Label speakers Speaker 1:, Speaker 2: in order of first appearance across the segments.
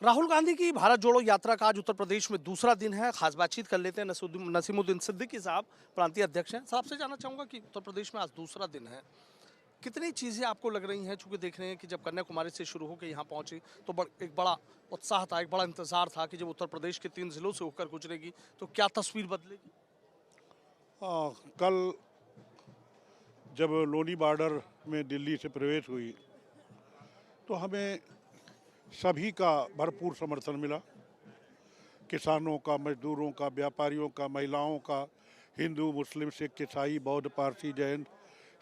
Speaker 1: राहुल गांधी की भारत जोड़ो यात्रा का आज उत्तर प्रदेश में दूसरा दिन है। खास बातचीत कर लेते हैं। नसीमुद्दीन सिद्दीकी साहब प्रांतीय अध्यक्ष हैं। साहब से जानना चाहूंगा कि उत्तर प्रदेश में आज दूसरा दिन है, कितनी चीजें आपको लग रही हैं? चूंकि देख रहे हैं कि जब कन्याकुमारी से शुरू होकर यहाँ पहुंची तो एक बड़ा उत्साह था, एक बड़ा इंतजार था कि जब उत्तर प्रदेश के 3 जिलों से होकर गुजरेगी तो क्या तस्वीर बदलेगी।
Speaker 2: कल जब लोनी बॉर्डर में दिल्ली से प्रवेश हुई तो हमें सभी का भरपूर समर्थन मिला। किसानों का, मजदूरों का, व्यापारियों का, महिलाओं का, हिंदू, मुस्लिम, सिख, ईसाई, बौद्ध, पारसी, जैन,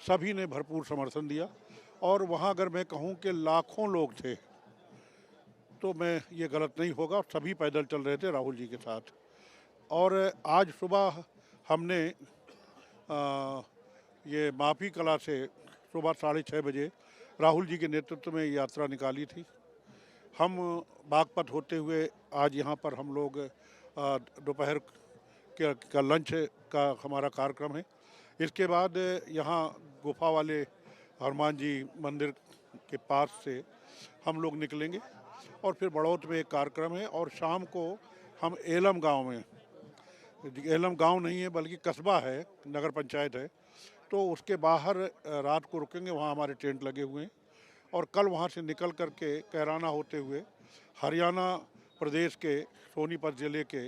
Speaker 2: सभी ने भरपूर समर्थन दिया। और वहाँ अगर मैं कहूँ कि लाखों लोग थे तो मैं ये गलत नहीं होगा। सभी पैदल चल रहे थे राहुल जी के साथ। और आज सुबह हमने ये माफी कला से सुबह 6:30 बजे राहुल जी के नेतृत्व में यात्रा निकाली थी। हम बागपत होते हुए आज यहाँ पर हम लोग दोपहर का लंच का हमारा कार्यक्रम है। इसके बाद यहाँ गुफा वाले हनुमान जी मंदिर के पास से हम लोग निकलेंगे और फिर बड़ौत में एक कार्यक्रम है। और शाम को हम एलम गांव में, एलम गांव नहीं है बल्कि कस्बा है, नगर पंचायत है, तो उसके बाहर रात को रुकेंगे। वहाँ हमारे टेंट लगे हुए हैं। और कल वहाँ से निकल करके कैराना होते हुए हरियाणा प्रदेश के सोनीपत ज़िले के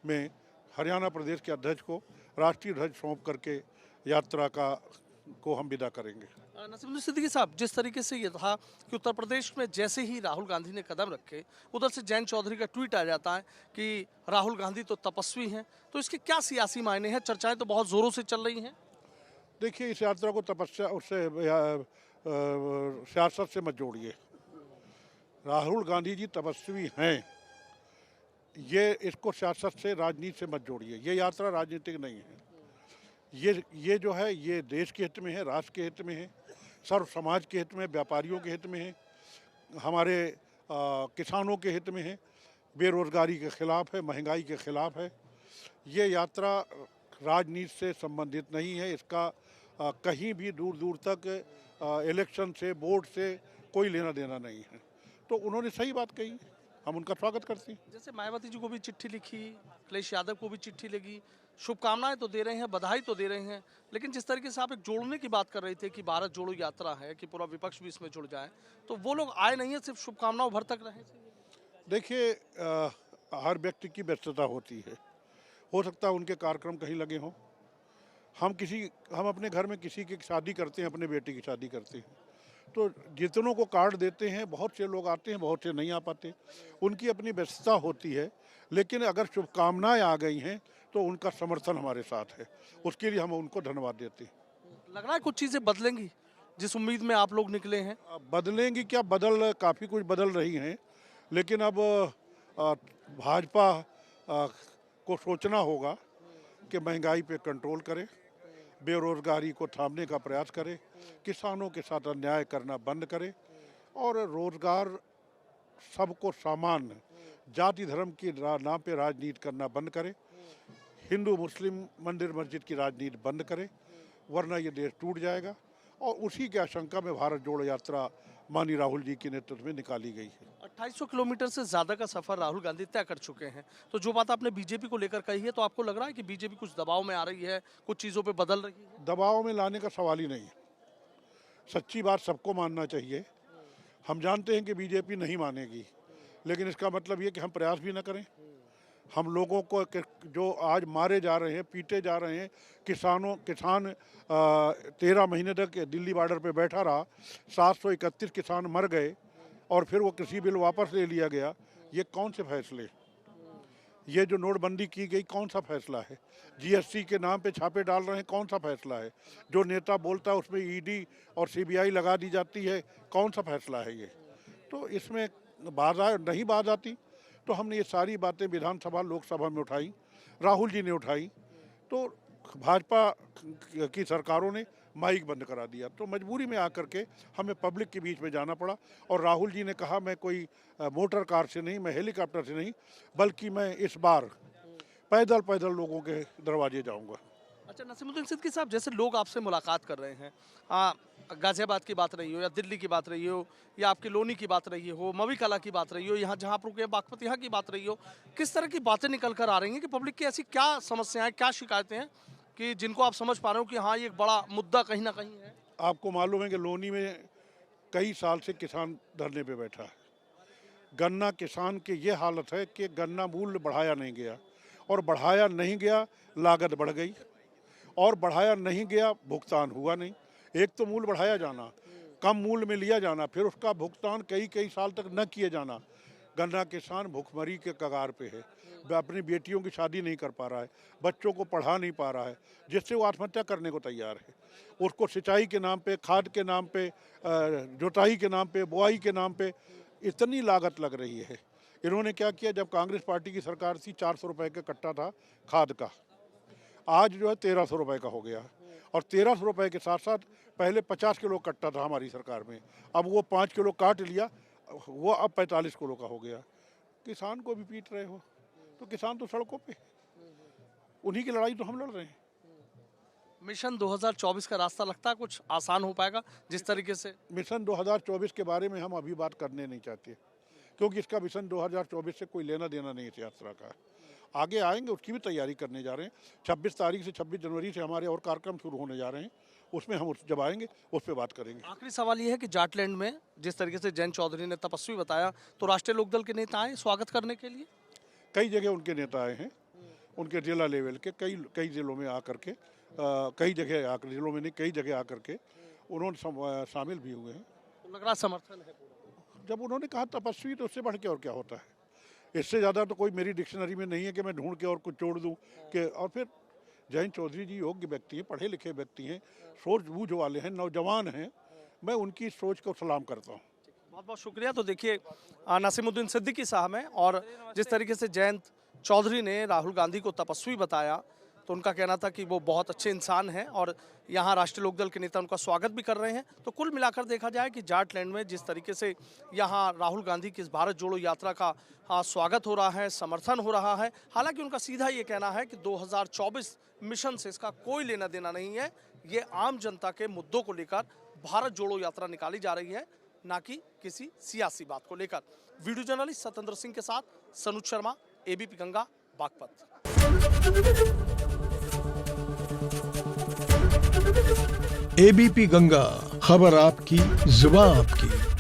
Speaker 2: में हरियाणा प्रदेश के अध्यक्ष को राष्ट्रीय ध्वज सौंप करके यात्रा को हम विदा करेंगे।
Speaker 1: नसीमुद्दीन सिद्दीकी साहब, जिस तरीके से ये था कि उत्तर प्रदेश में जैसे ही राहुल गांधी ने कदम रखे, उधर से जयंत चौधरी का ट्वीट आ जाता है कि राहुल गांधी तो तपस्वी हैं। तो इसके क्या सियासी मायने हैं? चर्चाएं तो बहुत जोरों से चल रही हैं।
Speaker 2: देखिए, इस यात्रा को तपस्या उससे सियासत से मत जोड़िए। राहुल गांधी जी तपस्वी हैं, ये इसको सियासत से, राजनीति से मत जोड़िए। ये यात्रा राजनीतिक नहीं है। ये जो है ये देश के हित में है, राष्ट्र के हित में है, सर्व समाज के हित में, व्यापारियों के हित में है, हमारे किसानों के हित में है, बेरोजगारी के खिलाफ है, महंगाई के खिलाफ है। ये यात्रा राजनीति से संबंधित नहीं है। इसका कहीं भी दूर दूर तक इलेक्शन से, वोट से कोई लेना देना नहीं है। तो उन्होंने सही बात कही, हम उनका स्वागत करते हैं।
Speaker 1: जैसे मायावती जी को भी चिट्ठी लिखी, अखिलेश यादव को भी चिट्ठी लगी, शुभकामनाएं तो दे रहे हैं, बधाई तो दे रहे हैं, लेकिन जिस तरीके से आप एक जोड़ने की बात कर रहे थे कि भारत जोड़ो यात्रा है, कि पूरा विपक्ष भी इसमें जुड़ जाए, तो वो लोग आए नहीं है, सिर्फ शुभकामनाओं भर तक रहे।
Speaker 2: देखिए, हर व्यक्ति की व्यस्तता होती है। हो सकता है उनके कार्यक्रम कहीं लगे हों। हम अपने घर में किसी की शादी करते हैं, अपने बेटे की शादी करते हैं, तो जितनों को कार्ड देते हैं, बहुत से लोग आते हैं, बहुत से नहीं आ पाते। उनकी अपनी व्यस्तता होती है। लेकिन अगर शुभकामनाएं आ गई हैं तो उनका समर्थन हमारे साथ है, उसके लिए हम उनको धन्यवाद देते हैं।
Speaker 1: लग रहा है कुछ चीजें बदलेंगी जिस उम्मीद में आप लोग निकले हैं।
Speaker 2: अब बदलेंगी क्या, काफ़ी कुछ बदल रही हैं। लेकिन अब भाजपा को सोचना होगा कि महंगाई पे कंट्रोल करे, बेरोजगारी को थामने का प्रयास करे, किसानों के साथ अन्याय करना बंद करे और रोजगार सबको समान, जाति धर्म की नाम पे राजनीति करना बंद करे, हिंदू मुस्लिम मंदिर मस्जिद की राजनीति बंद करे, वरना ये देश टूट जाएगा। और उसी के आशंका में भारत जोड़ो यात्रा माननीय राहुल जी के नेतृत्व में निकाली गई है।
Speaker 1: 2800 किलोमीटर से ज्यादा का सफर राहुल गांधी तय कर चुके हैं। तो जो बात आपने बीजेपी को लेकर कही है, तो आपको लग रहा है कि बीजेपी कुछ दबाव में आ रही है, कुछ चीजों पे बदल रही है?
Speaker 2: दबाव में लाने का सवाल ही नहीं है। सच्ची बात सबको मानना चाहिए। हम जानते हैं कि बीजेपी नहीं मानेगी, लेकिन इसका मतलब ये कि हम प्रयास भी न करें। हम लोगों को जो आज मारे जा रहे हैं, पीटे जा रहे हैं, किसान 13 महीने तक दिल्ली बॉर्डर पे बैठा रहा, 731 किसान मर गए और फिर वो कृषि बिल वापस ले लिया गया। ये कौन से फैसले? ये जो नोटबंदी की गई, कौन सा फैसला है? जीएसटी के नाम पे छापे डाल रहे हैं, कौन सा फैसला है? जो नेता बोलता है उसमें ईडी और सीबीआई लगा दी जाती है, कौन सा फैसला है ये? तो इसमें बात आती तो हमने ये सारी बातें विधानसभा, लोकसभा में उठाई, राहुल जी ने उठाई, तो भाजपा की सरकारों ने माइक बंद करा दिया। तो मजबूरी में आकर के हमें पब्लिक के बीच में जाना पड़ा। और राहुल जी ने कहा, मैं कोई मोटर कार से नहीं, मैं हेलीकॉप्टर से नहीं, बल्कि मैं इस बार पैदल पैदल लोगों के दरवाजे जाऊंगा।
Speaker 1: अच्छा नसीमुद्दीन सिद्दीकी साहब, जैसे लोग आपसे मुलाकात कर रहे हैं, गाजियाबाद की बात रही हो या दिल्ली की बात रही हो या आपकी लोनी की बात रही हो, मवी कला की बात रही हो, यहाँ जहाँ आप रुके बागपत यहाँ की बात रही हो, किस तरह की बातें निकल कर आ रही हैं कि पब्लिक की ऐसी क्या समस्याएं, क्या शिकायतें हैं कि जिनको आप समझ पा रहे हो कि हाँ ये एक बड़ा मुद्दा कहीं ना कहीं है?
Speaker 2: आपको मालूम है कि लोनी में कई साल से किसान धरने पे बैठा है। गन्ना किसान की ये हालत है कि गन्ना मूल्य बढ़ाया नहीं गया, और बढ़ाया नहीं गया लागत बढ़ गई, और बढ़ाया नहीं गया भुगतान हुआ नहीं। एक तो मूल्य बढ़ाया जाना, कम मूल्य में लिया जाना, फिर उसका भुगतान कई कई साल तक न किए जाना। गन्ना किसान भुखमरी के कगार पे है, वह अपनी बेटियों की शादी नहीं कर पा रहा है, बच्चों को पढ़ा नहीं पा रहा है, जिससे वो आत्महत्या करने को तैयार है। उसको सिंचाई के नाम पे, खाद के नाम पे, जुताई के नाम पे, बुआई के नाम पे इतनी लागत लग रही है। इन्होंने क्या किया, जब कांग्रेस पार्टी की सरकार थी 400 रुपये का कट्टा था खाद का, आज जो है 1300 रुपये का हो गया। और 1300 रुपये के साथ साथ पहले 50 किलो कट्टा था हमारी सरकार में, अब वो 5 किलो काट लिया, वो अब 45 किलो का हो गया। किसान को भी पीट रहे हो, तो किसान तो सड़कों पे, उन्हीं की लड़ाई तो हम लड़ रहे हैं।
Speaker 1: मिशन 2024 का रास्ता लगता है कुछ आसान हो पाएगा जिस तरीके से?
Speaker 2: मिशन 2024 के बारे में हम अभी बात करने नहीं चाहते, क्योंकि इसका मिशन 2024 से कोई लेना देना नहीं इस यात्रा का। आगे आएंगे, उसकी भी तैयारी करने जा रहे हैं। 26 तारीख से 26 जनवरी से हमारे और कार्यक्रम शुरू होने जा रहे हैं, उसमें हम जब आएंगे उस पर बात करेंगे।
Speaker 1: आखिरी सवाल ये है कि जाटलैंड में जिस तरीके से जयंत चौधरी ने तपस्वी बताया, तो राष्ट्रीय लोकदल के नेता आए स्वागत करने के लिए?
Speaker 2: कई जगह उनके नेता आए हैं, उनके जिला लेवल के कई जिलों में आकर के, कई जगह आकर, जिलों में नहीं कई जगह आकर के उन्होंने शामिल भी हुए हैं।
Speaker 1: तो लग रहा समर्थन है पूरा।
Speaker 2: जब उन्होंने कहा तपस्वी, तो उससे बढ़ के और क्या होता है? इससे ज़्यादा तो कोई मेरी डिक्शनरी में नहीं है कि मैं ढूंढ के और कुछ जोड़ दूं कि। और फिर जयंत चौधरी जी योग्य व्यक्ति हैं, पढ़े लिखे व्यक्ति हैं, सूझबूझ वाले हैं, नौजवान हैं, मैं उनकी सोच को सलाम करता हूँ।
Speaker 1: बहुत बहुत शुक्रिया। तो देखिए नसीमुद्दीन सिद्दीकी साहब हैं, और जिस तरीके से जयंत चौधरी ने राहुल गांधी को तपस्वी बताया, तो उनका कहना था कि वो बहुत अच्छे इंसान हैं और यहाँ राष्ट्रीय लोकदल के नेता उनका स्वागत भी कर रहे हैं। तो कुल मिलाकर देखा जाए कि जाटलैंड में जिस तरीके से यहाँ राहुल गांधी की इस भारत जोड़ो यात्रा का स्वागत हो रहा है, समर्थन हो रहा है। हालांकि उनका सीधा ये कहना है कि 2024 मिशन से इसका कोई लेना देना नहीं है, ये आम जनता के मुद्दों को लेकर भारत जोड़ो यात्रा निकाली जा रही है, ना कि किसी सियासी बात को लेकर। वीडियो जर्नलिस्ट सत्येंद्र सिंह के साथ सनुज शर्मा, एबीपी गंगा, बागपत।
Speaker 3: एबीपी गंगा, खबर आपकी, जुबान आपकी।